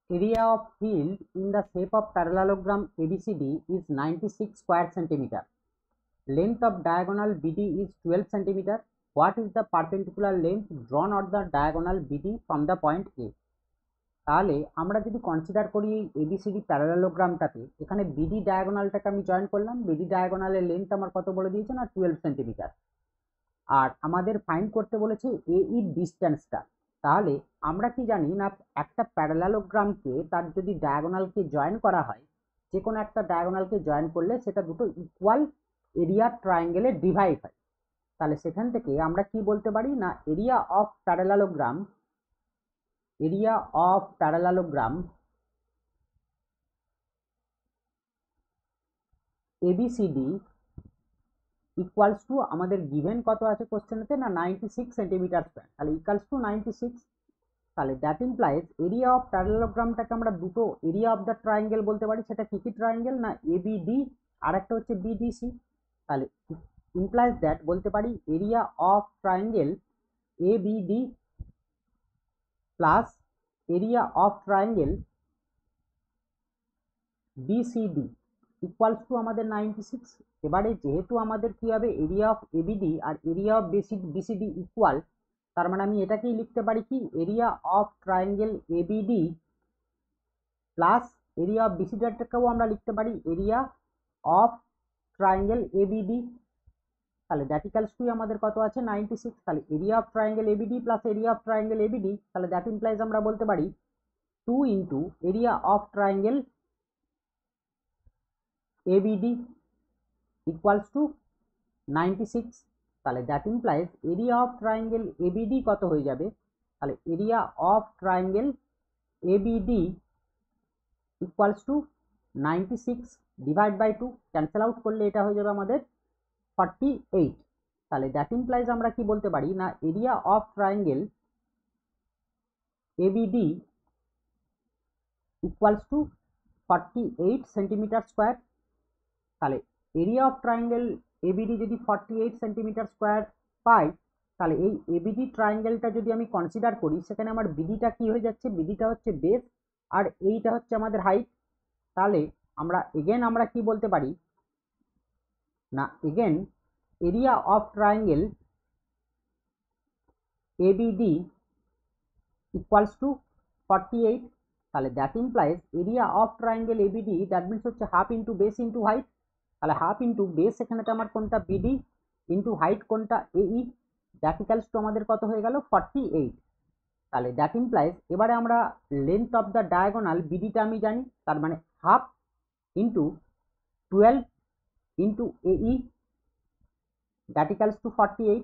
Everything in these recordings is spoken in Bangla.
Area of field in the shape of parallelogram ABCD is 96 square centimeter. Length of diagonal BD is 12 centimeter. What is the perpendicular length drawn on the diagonal BD from the point A? তাহলে আমরা যদি কনসিডার করি এই এবিসিডি প্যারালেলোগ্রামটাতে, এখানে বিডি ডায়াগোনালটাকে আমি জয়েন করলাম। বিডি ডায়াগোনালের লেন্থ আমার কত বলে দিয়েছে না 12 সেন্টিমিটার, আর আমাদের ফাইন্ড করতে বলেছে এই ডিস্টেন্সটা। তাহলে আমরা কি জানি না, একটা প্যারালেলোগ্রামকে তার যদি ডায়াগোনালকে জয়েন করা হয়, যে কোনো একটা ডায়াগোনালকে জয়েন করলে সেটা দুটো ইকুয়াল এরিয়া ট্রায়াঙ্গেলে ডিভাইড হয়। তাহলে সেখান থেকে আমরা কি বলতে পারি না, area of parallelogram ABCD equals to, আমাদের গিভেন কত আছে কোশ্চেনেতে না 96 সেন্টিমিটার স্কয়ার, তাহলে ইকুয়ালস টু 96। তাহলে দ্যাট ইমপ্লাইজ এরিয়া অফ প্যারালেলোগ্রামটাকে আমরা দুটো এরিয়া অফ দ্য ট্রায়াঙ্গেল বলতে পারি। সেটা কি কি ট্রায়াঙ্গেল না এবিডি আর একটা হচ্ছে বিডিসি। তাহলে ইমপ্লাইজ দ্যাট বলতে পারি area of triangle ABD plus area of triangle BCD equals to আমাদের 96। এবারে যেহেতু আমাদের কি হবে, এরিয়া অফ এবিডি আর এরিয়া অফ বিসিডি ইকুয়াল, তার মানে আমি এটাকেই লিখতে পারি কি area of triangle ABD plus area of বিসিডিটাকেও আমরা লিখতে পারি এরিয়া অফ ট্রায়াঙ্গেল এবিডি। তাহলে দ্যাট ইকুয়ালস টু আমাদের কত আছে 96। তাহলে area of triangle ABD plus area of triangle ABD, তাহলে দ্যাট ইমপ্লাইজ আমরা বলতে পারি 2 into area of triangle ABD equals to 96। তাহলে that implies area of triangle ABD কত হয়ে যাবে, তাহলে area of triangle ABD equals to 96 divide by 2, cancel out করলে এটা হয়ে যাবে আমাদের 48। তাহলে দ্যাট ইমপ্লাইজ আমরা কি বলতে পারি না, area of triangle ABD equals to 48 centimetre square. তাহলে এরিয়া অফ ট্রায়াঙ্গেল এবিডি যদি 48 সেন্টিমিটার স্কোয়ার পাই, তাহলে এই এবিডি ট্রায়াঙ্গেলটা যদি আমি কনসিডার করি, সেখানে আমার বিডিটা কি হয়ে যাচ্ছে, বিডিটা হচ্ছে বেস আর এইটা হচ্ছে আমাদের হাইট। তাহলে আমরা কি বলতে পারি না, again area of triangle ABD equals to 48। তাহলে that implies area of triangle ABD, that means হচ্ছে half into base into height. তাহলে হাফ ইন্টু বেস এখানেটা আমার কোনটা বিডি ইন্টু হাইট কোনটা এই, দ্যাট ইকুয়ালস টু আমাদের কত হয়ে গেল 48। তাহলে দ্যাট ইমপ্লাইজ এবারে আমরা লেন্থ অফ দ্য ডায়াগোনাল বিডিটা আমি জানি, তার মানে হাফ ইন্টু 12 ইন্টু এই, দ্যাট ইকুয়ালস টু 48।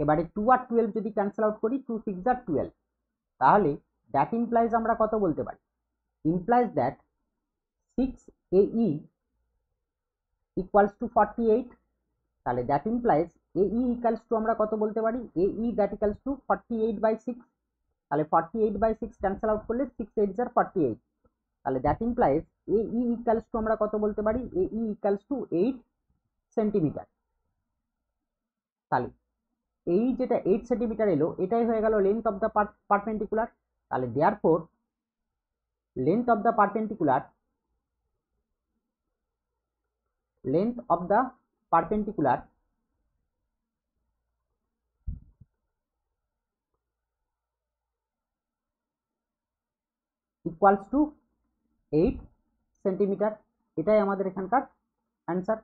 এবারে 2 আর 12 যদি ক্যান্সেল আউট করি, 2 6 আর 12, তাহলে দ্যাট ইমপ্লাইজ আমরা কত বলতে পারি, implies that 6 AE equals to 48। তাহলে that implies AE equals to আমরা কত বলতে পারি, AE দ্যাট ইকুয়ালস টু 48/6। তাহলে 48/6 ক্যান্সেল আউট করলে 6 8 আর 48। তাহলে that implies AE equals to আমরা কত বলতে পারি, AE ইকুয়ালস টু 8 সেন্টিমিটার। তাহলে এই যেটা 8 সেন্টিমিটার এলো, এটাই হয়ে গেল লেন্থ অফ দ্য পারপেন্ডিকুলার। তাহলে therefore length of the perpendicular equals to 8 centimetre. এটাই আমাদের এখানকার অ্যান্সার।